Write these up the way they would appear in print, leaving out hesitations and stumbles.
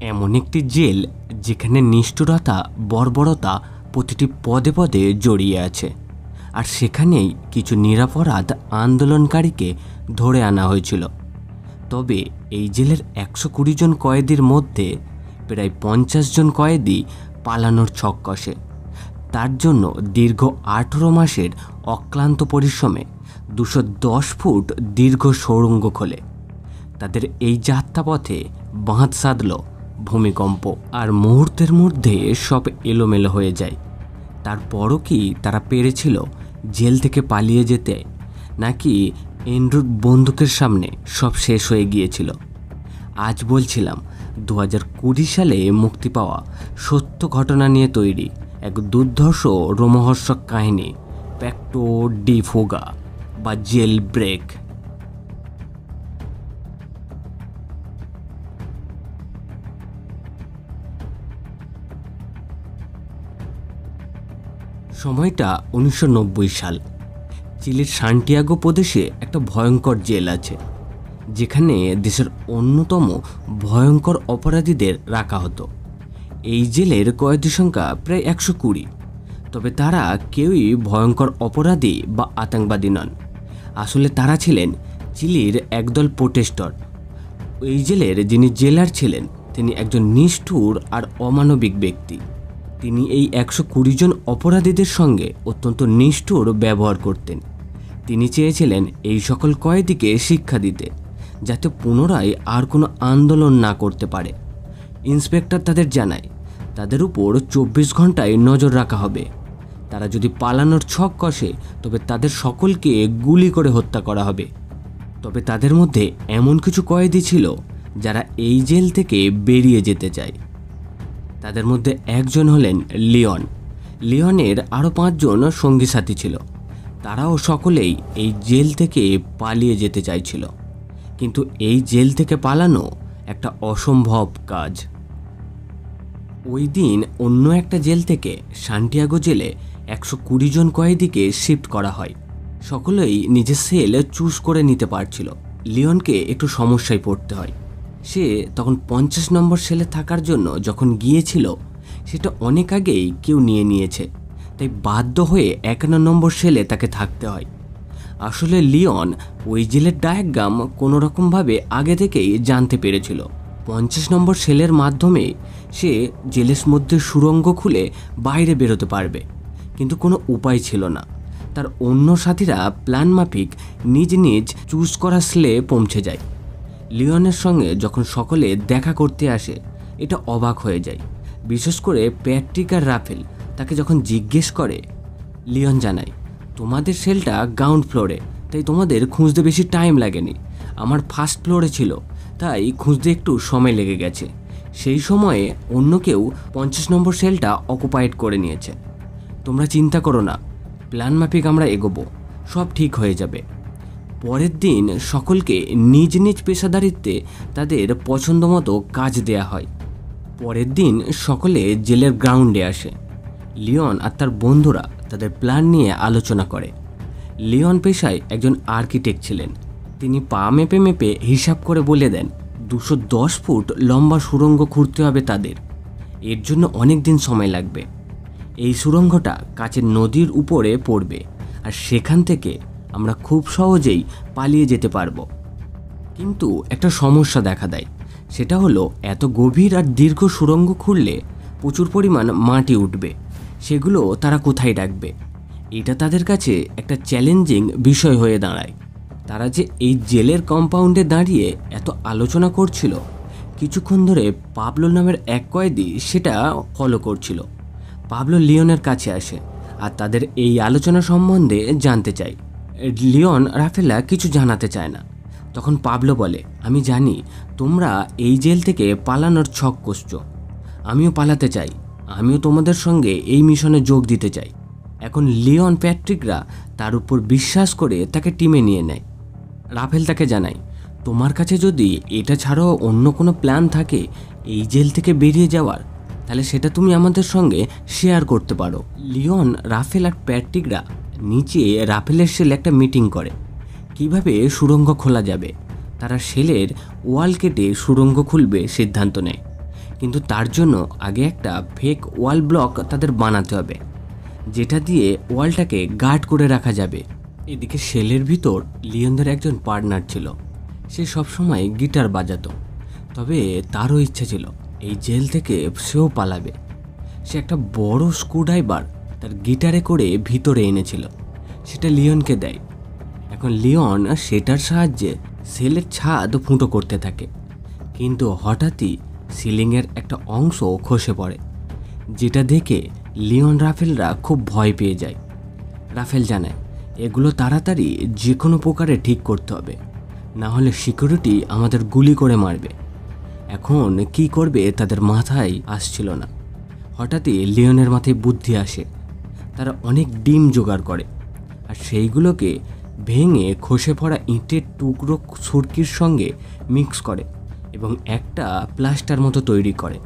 এমন একটি জেল যেখানে নিষ্ঠুরতা, বর্বরতা প্রতিটি পদে পদে জড়িয়ে আছে। আর সেখানেই কিছু নিরপরাধ আন্দোলনকারীকে ধরে আনা হয়েছিল। তবে এই জেলের 120 জন কয়েদির মধ্যে প্রায় 50 জন কয়েদি পালানোর ছক কষে। তার জন্য দীর্ঘ 18 মাসের অক্লান্ত পরিশ্রমে 210 ফুট দীর্ঘ সুড়ঙ্গ খোলে। তাদের এই যাত্রাপথে বাঁধ সাধল ভূমিকম্প, আর মুহূর্তের মধ্যে সব এলোমেলো হয়ে যায়। তারপরও কি তারা পেরেছিল জেল থেকে পালিয়ে যেতে, নাকি এন্ড্রুর বন্দুকের সামনে সব শেষ হয়ে গিয়েছিল? আজ বলছিলাম 2020 সালে মুক্তি পাওয়া সত্য ঘটনা নিয়ে তৈরি এক দুর্ধর্ষ রোমহর্ষক কাহিনী, প্যাক্টো ডি ফুগা বা জেল ব্রেক। সময়টা 1990 সাল। চিলির সান্টিয়াগো প্রদেশে একটা ভয়ঙ্কর জেল আছে, যেখানে দেশের অন্যতম ভয়ঙ্কর অপরাধীদের রাখা হতো। এই জেলের কয়েদি সংখ্যা প্রায় 120। তবে তারা কেউই ভয়ঙ্কর অপরাধী বা আতঙ্কবাদী নন। আসলে তারা ছিলেন চিলির একদল প্রোটেস্টর। এই জেলের যিনি জেলার ছিলেন তিনি একজন নিষ্ঠুর আর অমানবিক ব্যক্তি। তিনি এই 120 জন অপরাধীদের সঙ্গে অত্যন্ত নিষ্ঠুর ব্যবহার করতেন। তিনি চেয়েছিলেন এই সকল কয়েদিকে শিক্ষা দিতে, যাতে পুনরায় আর কোনো আন্দোলন না করতে পারে। ইন্সপেক্টর তাদের জানায় তাদের উপর 24 ঘন্টায় নজর রাখা হবে। তারা যদি পালানোর ছক কষে তবে তাদের সকলকে গুলি করে হত্যা করা হবে। তবে তাদের মধ্যে এমন কিছু কয়েদি ছিল যারা এই জেল থেকে বেরিয়ে যেতে চায়। তাদের মধ্যে একজন হলেন লিওন। লিওনের আরও 5 জন সঙ্গী সাথী ছিল। তারাও সকলেই এই জেল থেকে পালিয়ে যেতে চাইছিল। কিন্তু এই জেল থেকে পালানো একটা অসম্ভব কাজ। ওই দিন অন্য একটা জেল থেকে সান্টিয়াগো জেলে 120 জন কয়েদিকে শিফট করা হয়। সকলেই নিজের সেল চুজ করে নিতে পারছিল। লিওনকে একটু সমস্যায় পড়তে হয়। সে তখন 50 নম্বর সেলে থাকার জন্য যখন গিয়েছিল, সেটা অনেক আগেই কেউ নিয়ে নিয়েছে, তাই বাধ্য হয়ে 51 নম্বর সেলে তাকে থাকতে হয়। আসলে লিওন ওই জেলের ডায়াগ্রাম কোনো রকমভাবে আগে থেকেই জানতে পেরেছিল। 50 নম্বর সেলের মাধ্যমে সে জেলের মধ্যে সুড়ঙ্গ খুলে বাইরে বেরোতে পারবে, কিন্তু কোনো উপায় ছিল না। তার অন্য সাথীরা প্ল্যান মাফিক নিজ নিজ চুজ করা সেলে পৌঁছে যায়। লিওনের সঙ্গে যখন সকলে দেখা করতে আসে, এটা অবাক হয়ে যায়। বিশেষ করে প্যাট্রিক আর রাফেল তাকে যখন জিজ্ঞেস করে, লিওন জানায়, তোমাদের সেলটা গ্রাউন্ড ফ্লোরে, তাই তোমাদের খুঁজতে বেশি টাইম লাগেনি। আমার ফার্স্ট ফ্লোরে ছিল, তাই খুঁজতে একটু সময় লেগে গেছে। সেই সময়ে অন্য কেউ 50 নম্বর সেলটা অকুপাইড করে নিয়েছে। তোমরা চিন্তা করো না, প্ল্যান মাফিক আমরা এগোবো, সব ঠিক হয়ে যাবে। পরের দিন সকলকে নিজ নিজ পেশাদারিত্বে তাদের পছন্দ মতো কাজ দেয়া হয়। পরের দিন সকলে জেলের গ্রাউন্ডে আসে। লিওন আর তার বন্ধুরা তাদের প্ল্যান নিয়ে আলোচনা করে। লিওন পেশায় একজন আর্কিটেক্ট ছিলেন। তিনি পা মেপে মেপে হিসাব করে বলে দেন 210 ফুট লম্বা সুড়ঙ্গ খুঁড়তে হবে তাদের। এর জন্য অনেক দিন সময় লাগবে। এই সুড়ঙ্গটা কাছের নদীর উপরে পড়বে, আর সেখান থেকে আমরা খুব সহজেই পালিয়ে যেতে পারবো। কিন্তু একটা সমস্যা দেখা দেয়। সেটা হলো, এত গভীর আর দীর্ঘ সুড়ঙ্গ খুঁড়লে প্রচুর পরিমাণ মাটি উঠবে। সেগুলো তারা কোথায় রাখবে? এটা তাদের কাছে একটা চ্যালেঞ্জিং বিষয় হয়ে দাঁড়ায়। তারা যে এই জেলের কম্পাউন্ডে দাঁড়িয়ে এত আলোচনা করছিল, কিছুক্ষণ ধরে পাবলো নামের এক কয়েদি সেটা ফলো করছিল। পাবলো লিওনের কাছে আসে আর তাদের এই আলোচনা সম্বন্ধে জানতে চায়। লিওন রাফেলা কিছু জানাতে চায় না। তখন পাবলো বলে, আমি জানি তোমরা এই জেল থেকে পালানোর ছক কষছো। আমিও পালাতে চাই, আমিও তোমাদের সঙ্গে এই মিশনে যোগ দিতে চাই। এখন লিওন প্যাট্রিকরা তার উপর বিশ্বাস করে তাকে টিমে নিয়ে নেয়। রাফেল তাকে জানায়, তোমার কাছে যদি এটা ছাড়াও অন্য কোনো প্ল্যান থাকে এই জেল থেকে বেরিয়ে যাওয়ার, তাহলে সেটা তুমি আমাদের সঙ্গে শেয়ার করতে পারো। লিওন, রাফেল আর প্যাট্রিকরা নিচে রাফেলের সেলে একটা মিটিং করে কিভাবে সুড়ঙ্গ খোলা যাবে। তারা সেলের ওয়াল কেটে সুড়ঙ্গ খুলবে সিদ্ধান্ত নেয়। কিন্তু তার জন্য আগে একটা ফেক ওয়াল ব্লক তাদের বানাতে হবে, যেটা দিয়ে ওয়ালটাকে গার্ড করে রাখা যাবে। এদিকে সেলের ভিতর লিওনদের একজন পার্টনার ছিল। সে সবসময় গিটার বাজাতো, তবে তারও ইচ্ছা ছিল এই জেল থেকে সেও পালাবে। সে একটা বড় স্ক্রুড্রাইভার তার গিটারে করে ভিতরে এনেছিল, সেটা লিওনকে দেয়। এখন লিওন সেটার সাহায্যে সেলের ছাদ ফুটো করতে থাকে, কিন্তু হঠাৎই সিলিংয়ের একটা অংশ খসে পড়ে, যেটা দেখে লিওন রাফেলরা খুব ভয় পেয়ে যায়। রাফেল জানায় এগুলো তাড়াতাড়ি যে কোনো প্রকারে ঠিক করতে হবে, না হলে সিকিউরিটি আমাদের গুলি করে মারবে। এখন কি করবে তাদের মাথায় আসছিল না। হঠাৎই লিওনের মাথায় বুদ্ধি আসে। তারা অনেক ডিম জোগাড় করে আর সেইগুলোকে ভেঙে খসে পড়া ইটের টুকরো সুরকির সঙ্গে মিক্স করে এবং একটা প্লাস্টার মতো তৈরি করে।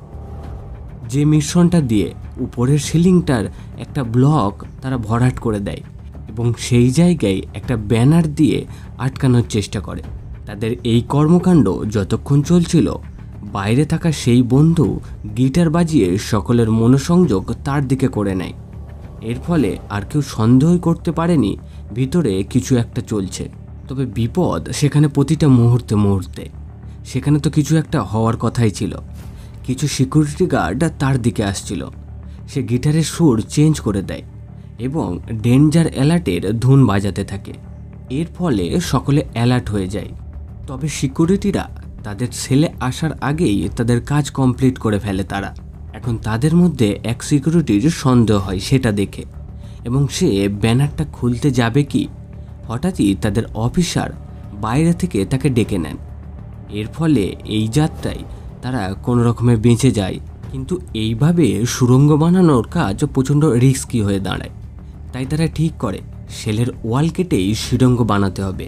যে মিশ্রণটা দিয়ে উপরের সিলিংটার একটা ব্লক তারা ভরাট করে দেয় এবং সেই জায়গায় একটা ব্যানার দিয়ে আটকানোর চেষ্টা করে। তাদের এই কর্মকাণ্ড যতক্ষণ চলছিল, বাইরে থাকা সেই বন্ধু গিটার বাজিয়ে সকলের মনোসংযোগ তার দিকে করে নেয়। এর ফলে আর কেউ সন্দেহই করতে পারেনি ভিতরে কিছু একটা চলছে। তবে বিপদ সেখানে প্রতিটা মুহূর্তে। সেখানে তো কিছু একটা হওয়ার কথাই ছিল। কিছু সিকিউরিটি গার্ড তার দিকে আসছিল। সে গিটারের সুর চেঞ্জ করে দেয় এবং ডেঞ্জার অ্যালার্টের ধুন বাজাতে থাকে। এর ফলে সকলে অ্যালার্ট হয়ে যায়। তবে সিকিউরিটিরা তাদের সেলে আসার আগেই তাদের কাজ কমপ্লিট করে ফেলে তারা। এখন তাদের মধ্যে এক সিকিউরিটির সন্দেহ হয় সেটা দেখে, এবং সে ব্যানারটা খুলতে যাবে কি, হঠাৎই তাদের অফিসার বাইরে থেকে তাকে ডেকে নেন। এর ফলে এই যাত্রায় তারা কোনো রকমে বেঁচে যায়। কিন্তু এইভাবে সুড়ঙ্গ বানানোর কাজ প্রচণ্ড রিস্কি হয়ে দাঁড়ায়। তাই তারা ঠিক করে সেলের ওয়াল কেটেই সুড়ঙ্গ বানাতে হবে।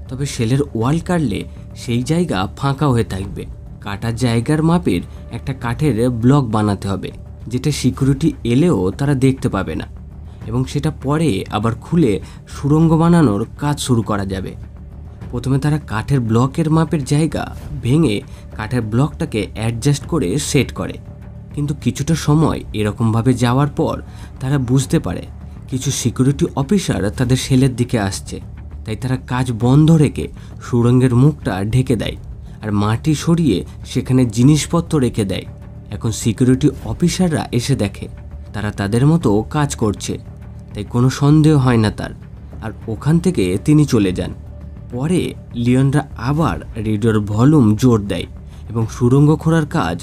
তবে সেলের ওয়াল কাটলে সেই জায়গা ফাঁকা হয়ে থাকবে। কাটার জায়গার মাপের একটা কাঠের ব্লক বানাতে হবে, যেটা সিকিউরিটি এলেও তারা দেখতে পাবে না, এবং সেটা পরে আবার খুলে সুড়ঙ্গ বানানোর কাজ শুরু করা যাবে। প্রথমে তারা কাঠের ব্লকের মাপের জায়গা ভেঙে কাঠের ব্লকটাকে অ্যাডজাস্ট করে সেট করে। কিন্তু কিছুটা সময় এরকমভাবে যাওয়ার পর তারা বুঝতে পারে কিছু সিকিউরিটি অফিসার তাদের সেলের দিকে আসছে। তাই তারা কাজ বন্ধ রেখে সুড়ঙ্গের মুখটা ঢেকে দেয় আর মাটি সরিয়ে সেখানে জিনিসপত্র রেখে দেয়। এখন সিকিউরিটি অফিসাররা এসে দেখে তারা তাদের মতো কাজ করছে, তাই কোনো সন্দেহ হয় না তার, আর ওখান থেকে তিনি চলে যান। পরে লিওনরা আবার রেডিওর ভলিউম জোর দেয় এবং সুড়ঙ্গ খোঁড়ার কাজ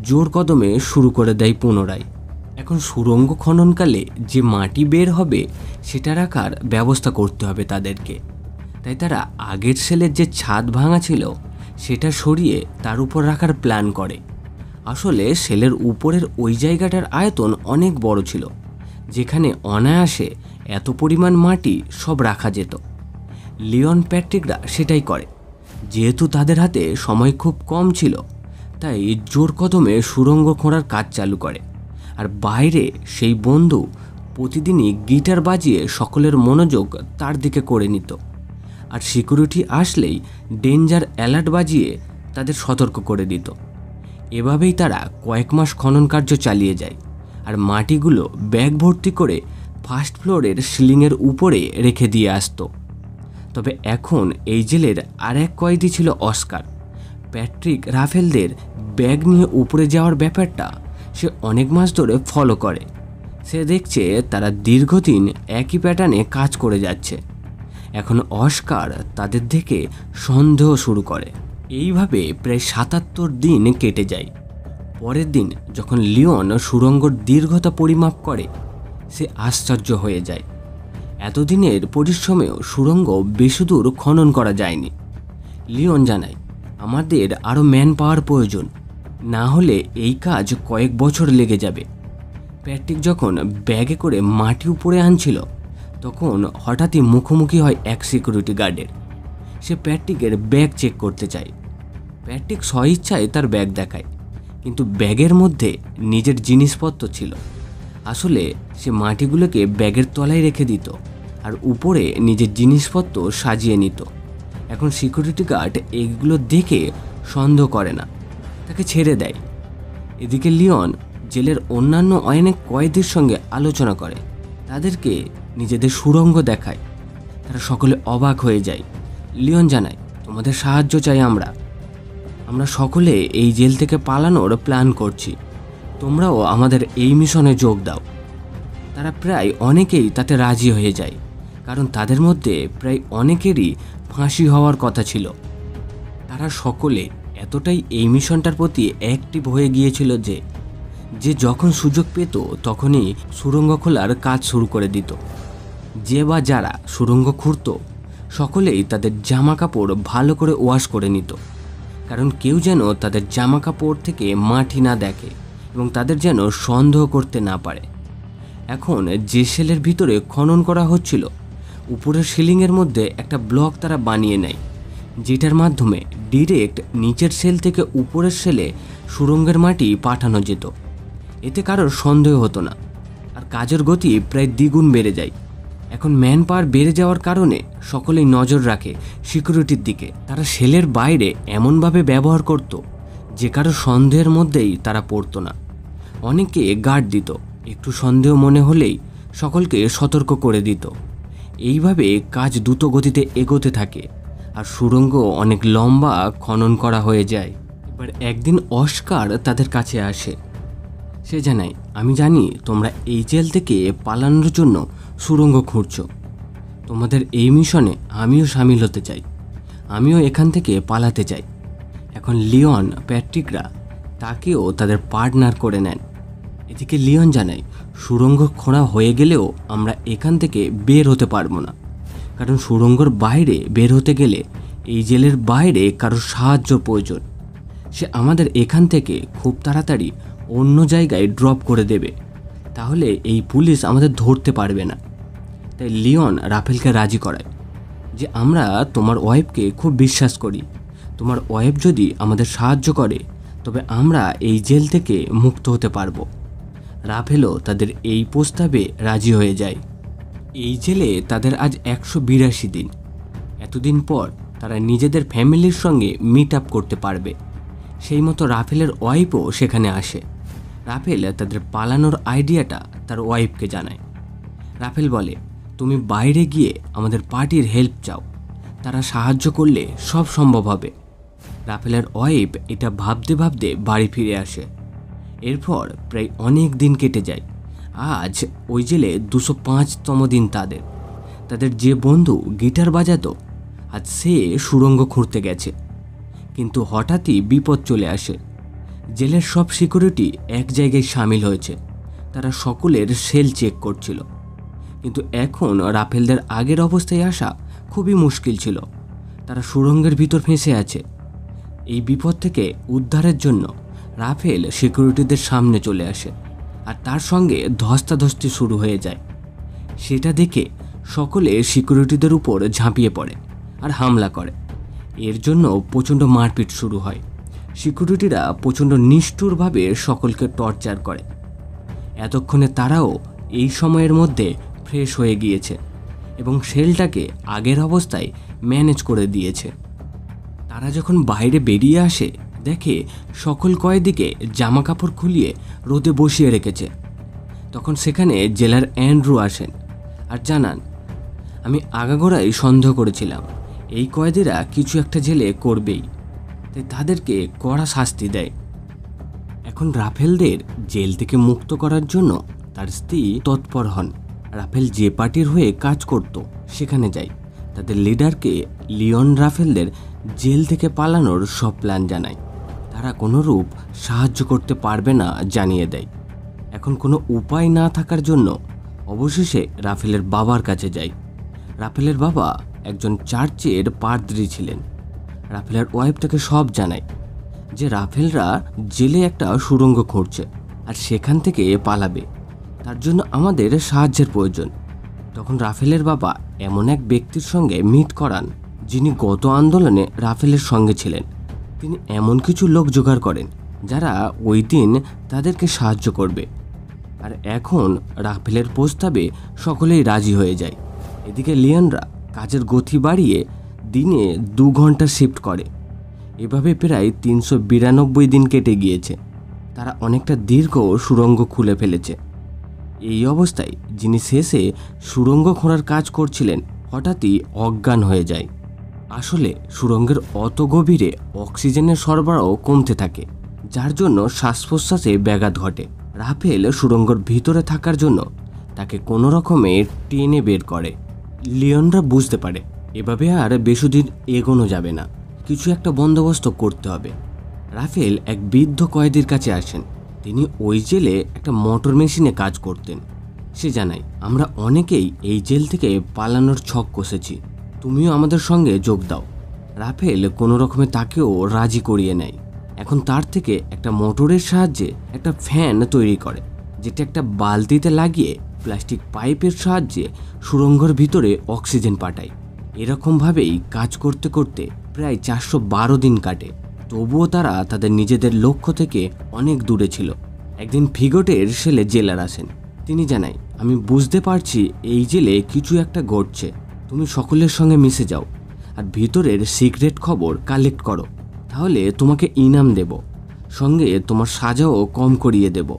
জোর কদমে শুরু করে দেয় পুনরায়। এখন সুড়ঙ্গ খননকালে যে মাটি বের হবে সেটা রাখার ব্যবস্থা করতে হবে তাদেরকে। তাই তারা আগের সেলের যে ছাদ ভাঙা ছিল সেটা সরিয়ে তার উপর রাখার প্ল্যান করে। আসলে সেলের উপরের ওই জায়গাটার আয়তন অনেক বড় ছিল, যেখানে অনায়াসে এত পরিমাণ মাটি সব রাখা যেত। লিওন প্যাট্রিকরা সেটাই করে। যেহেতু তাদের হাতে সময় খুব কম ছিল, তাই জোর কদমে সুড়ঙ্গ খোঁড়ার কাজ চালু করে। আর বাইরে সেই বন্ধু প্রতিদিনই গিটার বাজিয়ে সকলের মনোযোগ তার দিকে করে নিত, আর সিকিউরিটি আসলেই ডেঞ্জার অ্যালার্ট বাজিয়ে তাদের সতর্ক করে দিত। এভাবেই তারা কয়েক মাস খনন কার্য চালিয়ে যায় আর মাটিগুলো ব্যাগ ভর্তি করে ফার্স্ট ফ্লোরের সিলিংয়ের উপরে রেখে দিয়ে আসতো। তবে এখন এই জেলের আর এক কয়েদি ছিল অস্কার। প্যাট্রিক রাফেলদের ব্যাগ নিয়ে উপরে যাওয়ার ব্যাপারটা সে অনেক মাস ধরে ফলো করে। সে দেখছে তারা দীর্ঘদিন একই প্যাটার্নে কাজ করে যাচ্ছে। এখন অস্কার তাদের দেখে সন্দেহ শুরু করে। এইভাবে প্রায় ৭৭ দিন কেটে যায়। পরের দিন যখন লিওন সুড়ঙ্গর দীর্ঘতা পরিমাপ করে, সে আশ্চর্য হয়ে যায়। এতদিনের পরিশ্রমেও সুড়ঙ্গ বেশি দূর খনন করা যায়নি। লিওন জানায়, আমাদের আরও ম্যান পাওয়ার প্রয়োজন, না হলে এই কাজ কয়েক বছর লেগে যাবে। প্যাট্রিক যখন ব্যাগে করে মাটি উপরে আনছিল, তখন হঠাৎই মুখোমুখি হয় এক সিকিউরিটি গার্ডের। সে প্যাট্রিকের ব্যাগ চেক করতে চায়। প্যাট্রিক স্বইচ্ছায় তার ব্যাগ দেখায়, কিন্তু ব্যাগের মধ্যে নিজের জিনিসপত্র ছিল। আসলে সে মাটিগুলোকে ব্যাগের তলায় রেখে দিত আর উপরে নিজের জিনিসপত্র সাজিয়ে নিত। এখন সিকিউরিটি গার্ড এইগুলো দেখে সন্দেহ করে না, তাকে ছেড়ে দেয়। এদিকে লিওন জেলের অন্যান্য অনেক কয়েদির সঙ্গে আলোচনা করে, তাদেরকে নিজেদের সুড়ঙ্গ দেখায়। তারা সকলে অবাক হয়ে যায়। লিওন জানায়, তোমাদের সাহায্য চাই আমরা সকলে এই জেল থেকে পালানোর প্ল্যান করছি, তোমরাও আমাদের এই মিশনে যোগ দাও। তারা প্রায় অনেকেই তাতে রাজি হয়ে যায়, কারণ তাদের মধ্যে প্রায় অনেকেরই ফাঁসি হওয়ার কথা ছিল। তারা সকলে এতটাই এই মিশনটার প্রতি অ্যাক্টিভ হয়ে গিয়েছিল যে যখন সুযোগ পেত তখনই সুড়ঙ্গ খোলার কাজ শুরু করে দিত। যে বা যারা সুড়ঙ্গ খুঁড়ত সকলেই তাদের জামা কাপড় ভালো করে ওয়াশ করে নিত, কারণ কেউ যেন তাদের জামা কাপড় থেকে মাটি না দেখে এবং তাদের যেন সন্দেহ করতে না পারে। এখন যে সেলের ভিতরে খনন করা হচ্ছিল, উপরের সিলিংয়ের মধ্যে একটা ব্লক তারা বানিয়ে নেয়, যেটার মাধ্যমে ডিরেক্ট নিচের সেল থেকে উপরের সেলে সুড়ঙ্গের মাটি পাঠানো যেত। এতে কারোর সন্দেহ হতো না, আর কাজের গতি প্রায় দ্বিগুণ বেড়ে যায়। এখন ম্যান পাওয়ার বেড়ে যাওয়ার কারণে সকলেই নজর রাখে সিকিউরিটির দিকে। তারা সেলের বাইরে এমনভাবে ব্যবহার করত যে কারো সন্দেহের মধ্যেই তারা পড়তো না। অনেকে গার্ড দিত, একটু সন্দেহ মনে হলেই সকলকে সতর্ক করে দিত। এইভাবে কাজ দ্রুত গতিতে এগোতে থাকে, আর সুড়ঙ্গ অনেক লম্বা খনন করা হয়ে যায়। এবার একদিন অস্কার তাদের কাছে আসে। সে জানায়, আমি জানি তোমরা এই জেল থেকে পালানোর জন্য সুড়ঙ্গ খুঁড়ছ। তোমাদের এই মিশনে আমিও সামিল হতে চাই, আমিও এখান থেকে পালাতে চাই। এখন লিওন প্যাট্রিকরা তাকেও তাদের পার্টনার করে নেন। এদিকে লিওন জানায়, সুড়ঙ্গ খোঁড়া হয়ে গেলেও আমরা এখান থেকে বের হতে পারবো না, কারণ সুড়ঙ্গর বাইরে বের হতে গেলে এই জেলের বাইরে কারোর সাহায্য প্রয়োজন। সে আমাদের এখান থেকে খুব তাড়াতাড়ি অন্য জায়গায় ড্রপ করে দেবে, তাহলে এই পুলিশ আমাদের ধরতে পারবে না। তাই লিওন রাফেলকে রাজি করায় যে আমরা তোমার ওয়াইফকে খুব বিশ্বাস করি, তোমার ওয়াইফ যদি আমাদের সাহায্য করে তবে আমরা এই জেল থেকে মুক্ত হতে পারবো। রাফেলও তাদের এই প্রস্তাবে রাজি হয়ে যায়। এই জেলে তাদের আজ 182 দিন। এতদিন পর তারা নিজেদের ফ্যামিলির সঙ্গে মিট আপ করতে পারবে। সেই মতো রাফেলের ওয়াইফও সেখানে আসে। রাফেল তাদের পালানোর আইডিয়াটা তার ওয়াইফকে জানায়। রাফেল বলে, তুমি বাইরে গিয়ে আমাদের পার্টির হেল্প চাও, তারা সাহায্য করলে সব সম্ভব হবে। রাফেলের ওয়াইফ এটা ভাবতে ভাবতে বাড়ি ফিরে আসে। এরপর প্রায় অনেক দিন কেটে যায়। আজ ওই জেলে 205তম দিন তাদের যে বন্ধু গিটার বাজাতো আজ সে সুড়ঙ্গ খুঁড়তে গেছে। কিন্তু হঠাৎই বিপদ চলে আসে। জেলের সব সিকিউরিটি এক জায়গায় সামিল হয়েছে, তারা সকলের সেল চেক করছিল। কিন্তু এখন রাফেলদের আগের অবস্থায় আসা খুবই মুশকিল ছিল। তারা সুড়ঙ্গের ভিতর ফেঁসে আছে। এই বিপদ থেকে উদ্ধারের জন্য রাফেল সিকিউরিটিদের সামনে চলে আসে, আর তার সঙ্গে ধস্তাধস্তি শুরু হয়ে যায়। সেটা দেখে সকলে সিকিউরিটিদের উপর ঝাঁপিয়ে পড়ে আর হামলা করে। এর জন্য প্রচণ্ড মারপিট শুরু হয়। সিকিউরিটিরা প্রচণ্ড নিষ্ঠুরভাবে সকলকে টর্চার করে। এতক্ষণে তারাও এই সময়ের মধ্যে ফ্রেশ হয়ে গিয়েছে এবং সেলটাকে আগের অবস্থায় ম্যানেজ করে দিয়েছে। তারা যখন বাইরে বেরিয়ে আসে দেখে সকল কয়েদিকে জামা কাপড় খুলিয়ে রোদে বসিয়ে রেখেছে। তখন সেখানে জেলার অ্যান্ড্রু আসেন আর জানান, আমি আগাগোড়াই সন্দেহ করেছিলাম এই কয়েদিরা কিছু একটা জেলে করবেই, তাই তাদেরকে কড়া শাস্তি দেয়। এখন রাফেলদের জেল থেকে মুক্ত করার জন্য তার স্ত্রী তৎপর হন। রাফেল যে পার্টির হয়ে কাজ করত সেখানে যায়। তাদের লিডারকে লিওন রাফেলদের জেল থেকে পালানোর সব প্ল্যান জানায়। তারা কোনোরূপ সাহায্য করতে পারবে না জানিয়ে দেয়। এখন কোনো উপায় না থাকার জন্য অবশেষে রাফেলের বাবার কাছে যায়। রাফেলের বাবা একজন চার্চের পাদ্রী ছিলেন। রাফেলের ওয়াইফ তাকে সব জানায় যে রাফেলরা জেলে একটা সুড়ঙ্গ খুঁড়ছে আর সেখান থেকে পালাবে, তার জন্য আমাদের সাহায্যের প্রয়োজন। তখন রাফেলের বাবা এমন এক ব্যক্তির সঙ্গে মিট করান যিনি গত আন্দোলনে রাফেলের সঙ্গে ছিলেন। তিনি এমন কিছু লোক জোগাড় করেন যারা ওই দিন তাদেরকে সাহায্য করবে। আর এখন রাফেলের প্রস্তাবে সকলেই রাজি হয়ে যায়। এদিকে লিওনরা কাজের গতি বাড়িয়ে দিনে 2 ঘন্টা শিফট করে। এভাবে প্রায় 392 দিন কেটে গিয়েছে। তারা অনেকটা দীর্ঘ সুড়ঙ্গ খুলে ফেলেছে। এই অবস্থায় যিনি শেষে সুড়ঙ্গ খোঁড়ার কাজ করছিলেন হঠাৎই অজ্ঞান হয়ে যায়। আসলে সুড়ঙ্গের অত গভীরে অক্সিজেনের সরবরাহ কমতে থাকে, যার জন্য শ্বাস প্রশ্বাসে ব্যাঘাত ঘটে। রাফেল সুড়ঙ্গের ভিতরে থাকার জন্য তাকে কোনো রকমে টেনে বের করে। লিওনরা বুঝতে পারে এভাবে আর বেশিদিন এগোনো যাবে না, কিছু একটা বন্দোবস্ত করতে হবে। রাফেল এক বৃদ্ধ কয়েদির কাছে আসেন। তিনি ওই জেলে একটা মোটর মেশিনে কাজ করতেন। সে জানায়, আমরা অনেকেই এই জেল থেকে পালানোর ছক কষেছি, তুমিও আমাদের সঙ্গে যোগ দাও। রাফেল কোনো রকমে তাকেও রাজি করিয়ে নেয়। এখন তার থেকে একটা মোটরের সাহায্যে একটা ফ্যান তৈরি করে, যেটা একটা বালতিতে লাগিয়ে প্লাস্টিক পাইপের সাহায্যে সুড়ঙ্গের ভিতরে অক্সিজেন পাঠায়। এরকমভাবেই কাজ করতে করতে প্রায় 412 দিন কাটে। তবুও তারা তাদের নিজেদের লক্ষ্য থেকে অনেক দূরে ছিল। একদিন ফিগটের ছেলে জেলার আসেন। তিনি জানায়, আমি বুঝতে পারছি এই জেলে কিছু একটা ঘটছে, তুমি সকলের সঙ্গে মিশে যাও আর ভিতরের সিক্রেট খবর কালেক্ট করো, তাহলে তোমাকে ইনাম দেব, সঙ্গে তোমার সাজাও কম করিয়ে দেব।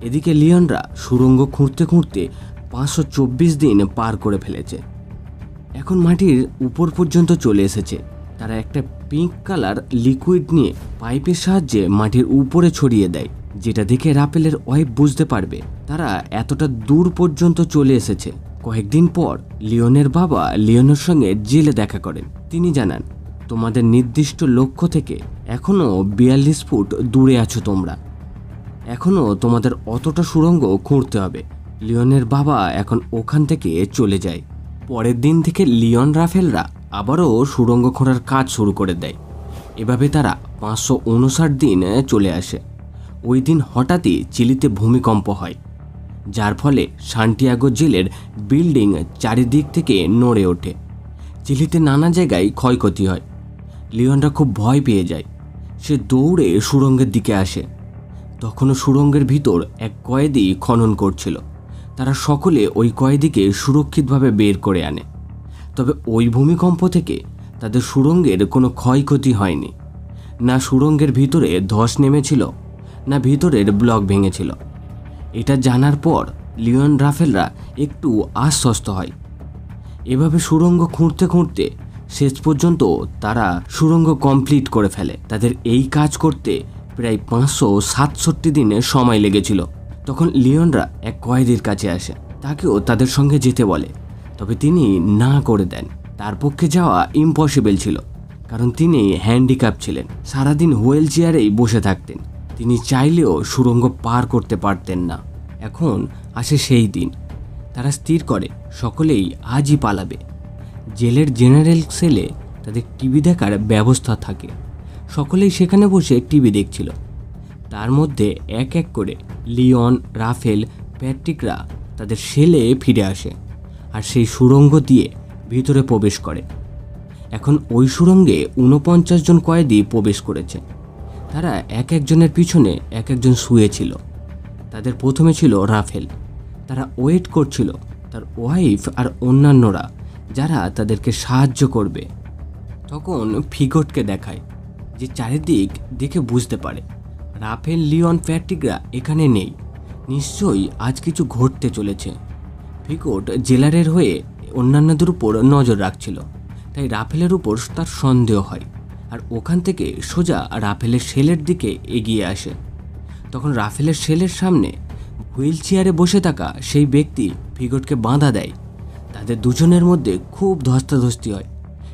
এদিকে লিওনরা সুড়ঙ্গ খুঁড়তে খুঁড়তে 524 দিন পার করে ফেলেছে। এখন মাটির উপর পর্যন্ত চলে এসেছে। তারা একটা পিঙ্ক কালার লিকুইড নিয়ে পাইপের সাহায্যে মাটির উপরে ছড়িয়ে দেয়, যেটা দেখে রাফেলের ওয়াইফ বুঝতে পারবে তারা এতটা দূর পর্যন্ত চলে এসেছে। কয়েকদিন পর লিওনের বাবা লিওনের সঙ্গে জেলে দেখা করেন। তিনি জানান, তোমাদের নির্দিষ্ট লক্ষ্য থেকে এখনও 42 ফুট দূরে আছো তোমরা, এখনও তোমাদের অতটা সুড়ঙ্গ খুঁড়তে হবে। লিওনের বাবা এখন ওখান থেকে চলে যায়। পরের দিন থেকে লিওন রাফেলরা আবারও সুড়ঙ্গ খোঁড়ার কাজ শুরু করে দেয়। এভাবে তারা 559 দিন চলে আসে। ওই দিন হঠাৎই চিলিতে ভূমিকম্প হয়, যার ফলে সান্টিয়াগো জেলের বিল্ডিং চারিদিক থেকে নড়ে ওঠে। চিলিতে নানা জায়গায় ক্ষয়ক্ষতি হয়। লিওনরা খুব ভয় পেয়ে যায়। সে দৌড়ে সুড়ঙ্গের দিকে আসে। তখনও সুড়ঙ্গের ভিতর এক কয়েদি খনন করছিল। তারা সকলে ওই কয়েদিকে সুরক্ষিতভাবে বের করে আনে। তবে ওই ভূমিকম্প থেকে তাদের সুড়ঙ্গের কোনো ক্ষয়ক্ষতি হয়নি। না সুড়ঙ্গের ভিতরে ধস নেমেছিল, না ভিতরের ব্লক ভেঙেছিল। এটা জানার পর লিওন রাফেলরা একটু আশ্বস্ত হয়। এভাবে সুড়ঙ্গ খুঁড়তে খুঁড়তে শেষ পর্যন্ত তারা সুড়ঙ্গ কমপ্লিট করে ফেলে। তাদের এই কাজ করতে প্রায় 567 দিনের সময় লেগেছিল। তখন লিওনরা এক কয়েদির কাছে আসে, তাকেও তাদের সঙ্গে যেতে বলে। তবে তিনি না করে দেন। তার পক্ষে যাওয়া ইম্পসিবল ছিল, কারণ তিনি হ্যান্ডিক্যাপ ছিলেন, সারাদিন হুইল চেয়ারেই বসে থাকতেন। তিনি চাইলেও সুড়ঙ্গ পার করতে পারতেন না। এখন আসে সেই দিন। তারা স্থির করে সকলেই আজই পালাবে। জেলের জেনারেল সেলে তাদের টিভি দেখার ব্যবস্থা থাকে। সকলেই সেখানে বসে টিভি দেখছিল। তার মধ্যে এক এক করে লিওন, রাফেল, প্যাট্রিকরা তাদের সেলে ফিরে আসে আর সেই সুড়ঙ্গ দিয়ে ভিতরে প্রবেশ করে। এখন ওই সুড়ঙ্গে 49 জন কয়েদি প্রবেশ করেছে। তারা এক একজনের পিছনে এক একজন শুয়েছিল। তাদের প্রথমে ছিল রাফেল। তারা ওয়েট করছিল তার ওয়াইফ আর অন্যান্যরা যারা তাদেরকে সাহায্য করবে। তখন ফিগটকে দেখায়, যে চারিদিক দেখে বুঝতে পারে রাফেল, লিওন, প্যাট্রিকরা এখানে নেই। নিশ্চয়ই আজ কিছু ঘটতে চলেছে। ফিগট জেলারের হয়ে অন্যান্যদের উপর নজর রাখছিল, তাই রাফেলের উপর তার সন্দেহ হয় আর ওখান থেকে সোজা রাফেলের সেলের দিকে এগিয়ে আসে। তখন রাফেলের সেলের সামনে হুইল চেয়ারে বসে থাকা সেই ব্যক্তি ফিগটকে বাধা দেয়। তাদের দুজনের মধ্যে খুব ধস্তাধস্তি হয়,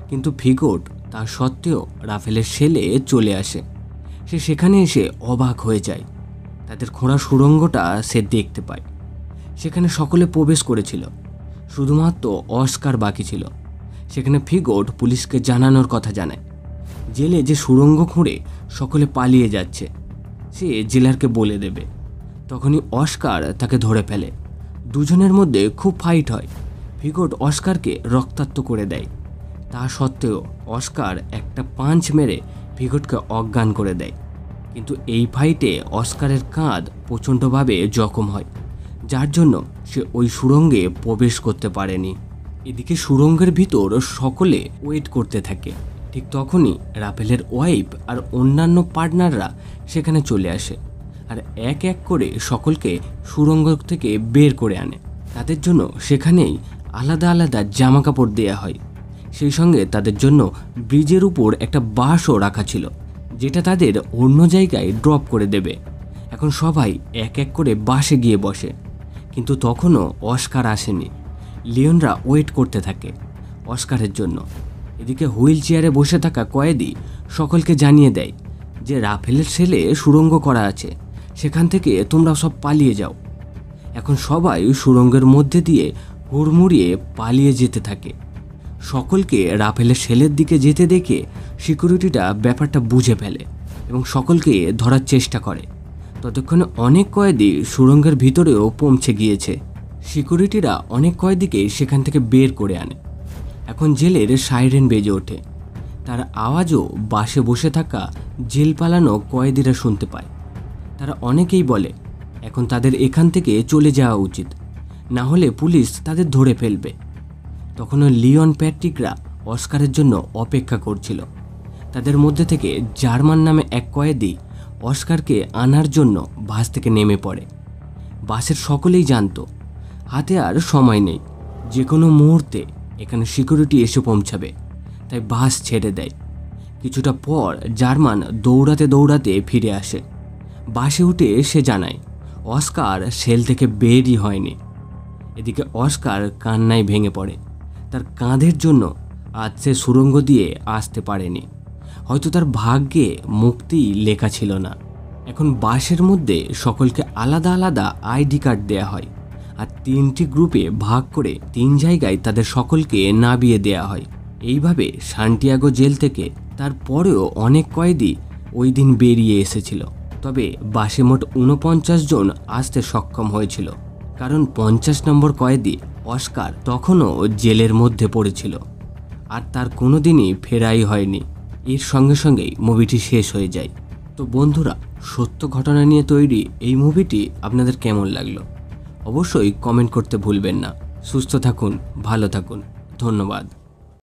কিন্তু ফিগট তা সত্ত্বেও রাফেলের সেলে চলে আসে। সে সেখানে এসে অবাক হয়ে যায়। তাদের খোঁড়া সুড়ঙ্গটা সে দেখতে পায়। সেখানে সকলে প্রবেশ করেছিল, শুধুমাত্র অস্কার বাকি ছিল। সেখানে ফিগট পুলিশকে জানানোর কথা জানায়। জেলে যে সুড়ঙ্গ খুঁড়ে সকলে পালিয়ে যাচ্ছে সে জেলারকে বলে দেবে। তখনই অস্কার তাকে ধরে ফেলে। দুজনের মধ্যে খুব ফাইট হয়। ফিগট অস্কারকে রক্তাক্ত করে দেয়। তা সত্ত্বেও অস্কার একটা পাঞ্চ মেরে ফিগটকে অজ্ঞান করে দেয়। কিন্তু এই ফাইটে অস্কারের কাঁধ প্রচণ্ডভাবে জখম হয়, যার জন্য সে ওই সুড়ঙ্গে প্রবেশ করতে পারেনি। এদিকে সুড়ঙ্গের ভিতর সকলে ওয়েট করতে থাকে। ঠিক তখনই রাফেলের ওয়াইফ আর অন্যান্য পার্টনাররা সেখানে চলে আসে আর এক এক করে সকলকে সুড়ঙ্গ থেকে বের করে আনে। তাদের জন্য সেখানেই আলাদা আলাদা জামা কাপড় দেওয়া হয়। সেই সঙ্গে তাদের জন্য ব্রিজের উপর একটা বাসও রাখা ছিল, যেটা তাদের অন্য জায়গায় ড্রপ করে দেবে। এখন সবাই এক এক করে বাসে গিয়ে বসে, কিন্তু তখনও অস্কার আসেনি। লিওনরা ওয়েট করতে থাকে অস্কারের জন্য। এদিকে হুইল চেয়ারে বসে থাকা কয়েদি সকলকে জানিয়ে দেয় যে রাফেলের সেলে সুড়ঙ্গ করা আছে, সেখান থেকে তোমরা সব পালিয়ে যাও। এখন সবাই সুড়ঙ্গের মধ্যে দিয়ে হুড়মুড়িয়ে পালিয়ে যেতে থাকে। সকলকে রাফেলের সেলের দিকে যেতে দেখে সিকিউরিটিটা ব্যাপারটা বুঝে ফেলে এবং সকলকে ধরার চেষ্টা করে। ততক্ষণে অনেক কয়েদি সুড়ঙ্গের ভিতরেও পৌঁছে গিয়েছে। সিকিউরিটিরা অনেক কয়েদিকে সেখান থেকে বের করে আনে। এখন জেলের সাইরেন বেজে ওঠে। তার আওয়াজও বাসে বসে থাকা জেল পালানো কয়েদিরা শুনতে পায়। তারা অনেকেই বলে এখন তাদের এখান থেকে চলে যাওয়া উচিত, না হলে পুলিশ তাদের ধরে ফেলবে। তখনও লিওন প্যাট্রিকরা অস্কারের জন্য অপেক্ষা করছিল। তাদের মধ্যে থেকে জার্মান নামে এক কয়েদি অস্কারকে আনার জন্য বাস থেকে নেমে পড়ে। বাসের সকলেই জানতো হাতে আর সময় নেই, যে কোনো মুহূর্তে এখানে সিকিউরিটি এসে পৌঁছাবে, তাই বাস ছেড়ে দেয়। কিছুটা পর জার্মান দৌড়াতে দৌড়াতে ফিরে আসে। বাসে উঠে সে জানায় অস্কার সেল থেকে বেরই হয়নি। এদিকে অস্কার কান্নায় ভেঙে পড়ে। তার কাঁধের জন্য আজ সে সুড়ঙ্গ দিয়ে আসতে পারেনি। হয়তো তার ভাগ্যে মুক্তি লেখা ছিল না। এখন বাসের মধ্যে সকলকে আলাদা আলাদা আইডি কার্ড দেয়া হয়, আর 3টি গ্রুপে ভাগ করে 3 জায়গায় তাদের সকলকে নামিয়ে দেয়া হয়। এইভাবে সান্টিয়াগো জেল থেকে তারপরেও অনেক কয়েদি ওই দিন বেরিয়ে এসেছিল। তবে বাসে মোট 49 জন আসতে সক্ষম হয়েছিল, কারণ 50 নম্বর কয়েদি অস্কার তখনও জেলের মধ্যে পড়েছিল, আর তার কোনোদিনই ফেরাই হয়নি। এর সঙ্গে সঙ্গেই মুভিটি শেষ হয়ে যায়। তো বন্ধুরা, সত্য ঘটনা নিয়ে তৈরি এই মুভিটি আপনাদের কেমন লাগলো অবশ্যই কমেন্ট করতে ভুলবেন না। সুস্থ থাকুন, ভালো থাকুন, ধন্যবাদ।